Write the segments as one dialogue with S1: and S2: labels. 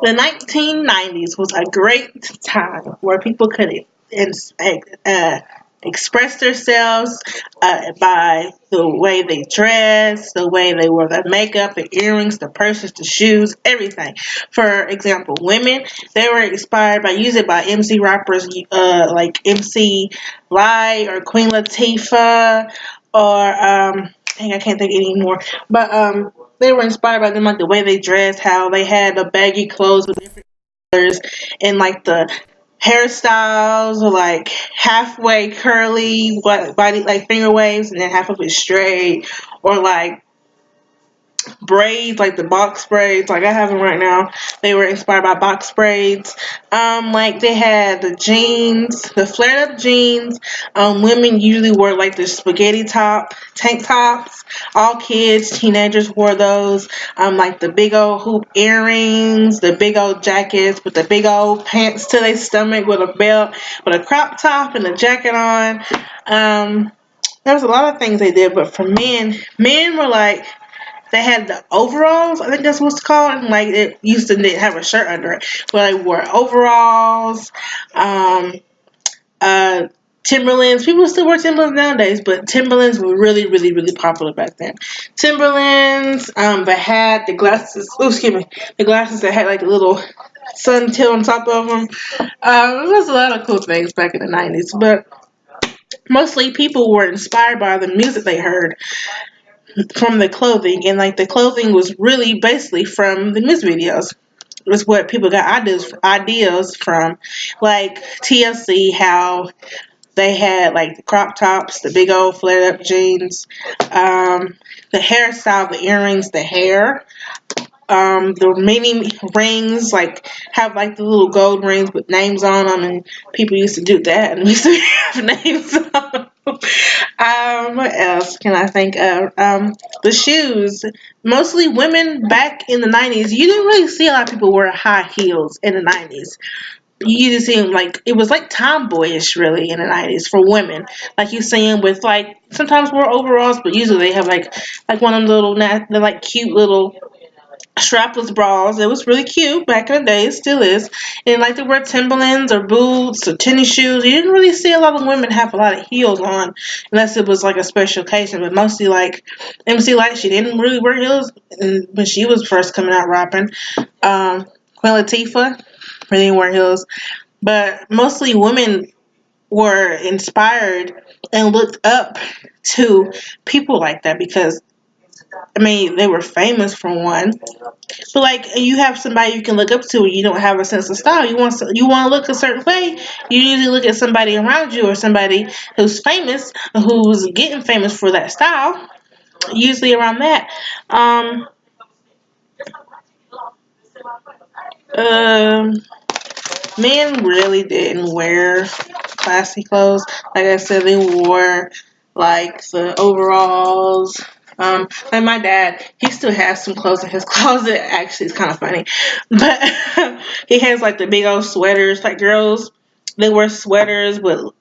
S1: The 1990s was a great time where people could uh, express themselves by the way they dress, the way they wore their makeup, the earrings, the purses, the shoes, everything. For example, women, they were inspired by used by MC rappers like MC Light or Queen Latifah or I can't think anymore. But they were inspired by them, like the way they dressed, how they had the baggy clothes with different colors, and like the hairstyles were like halfway curly, what body like finger waves, and then half of it straight, or like braids, like the box braids, like I have them right now. They were inspired by box braids. Like they had the jeans, the flared up jeans. Women usually wore like the spaghetti tank tops. All kids, teenagers wore those. Like the big old hoop earrings, the big old jackets with the big old pants to their stomach with a belt, with a crop top and a jacket on. There was a lot of things they did, but for men were like they had the overalls. I think that's what's called. And like it used to have a shirt under it, but they wore overalls. Um, Timberlands. People still wear Timberlands nowadays, but Timberlands were really, really, really popular back then. Timberlands. They had the glasses. Oh, excuse me, the glasses that had like a little sun tilt on top of them. There was a lot of cool things back in the 90s, but mostly people were inspired by the music they heard from the clothing, and like the clothing was really basically from the music videos. Was what people got ideas from, like TLC, how they had like the crop tops, the big old flared up jeans, the hairstyle, the earrings, the hair, the mini rings, like have like the little gold rings with names on them, and people used to do that, and we used to have names on them. What else can I think of? The shoes. Mostly women back in the 90s, you didn't really see a lot of people wear high heels in the 90s. You just see them like, it was like tomboyish really in the 90s for women. Like you see them with like, sometimes wear overalls, but usually they have like one of them little, they're like cute little strapless bras. It was really cute back in the day. It still is. And like they wear Timberlands or boots or tennis shoes. You didn't really see a lot of women have a lot of heels on unless it was like a special occasion. But mostly like MC Light, she didn't really wear heels when she was first coming out rapping. Queen Latifah really didn't wear heels. But mostly women were inspired and looked up to people like that because I mean, they were famous for one, but like you have somebody you can look up to, and you don't have a sense of style. You want to look a certain way. You usually look at somebody around you or somebody who's famous, who's getting famous for that style. Usually around that. Um, um, Men really didn't wear classy clothes. Like I said, they wore like the overalls. Like my dad, he still has some clothes in his closet. Actually, it's kind of funny, but he has like the big old sweaters. Like girls, they wear sweaters with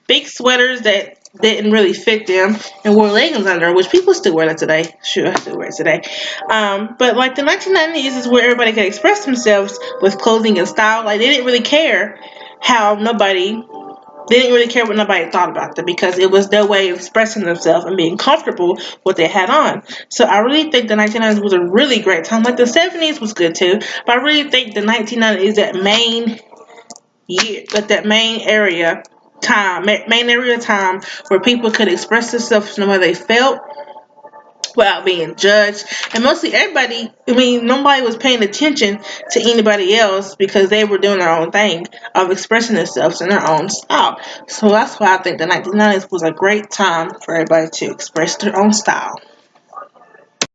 S1: big sweaters that didn't really fit them and wore leggings under, which people still wear that today. Sure, I still wear it today. But like the 1990s is where everybody could express themselves with clothing and style. Like they didn't really care how nobody they didn't really care what nobody thought about them because it was their way of expressing themselves and being comfortable with what they had on. So I really think the 1990s was a really great time. Like the 70s was good too, but I really think the 1990s, that main year, like that main area time where people could express themselves in the way they felt without being judged. And mostly everybody, I mean, nobody was paying attention to anybody else because they were doing their own thing of expressing themselves in their own style. So that's why I think the 1990s was a great time for everybody to express their own style.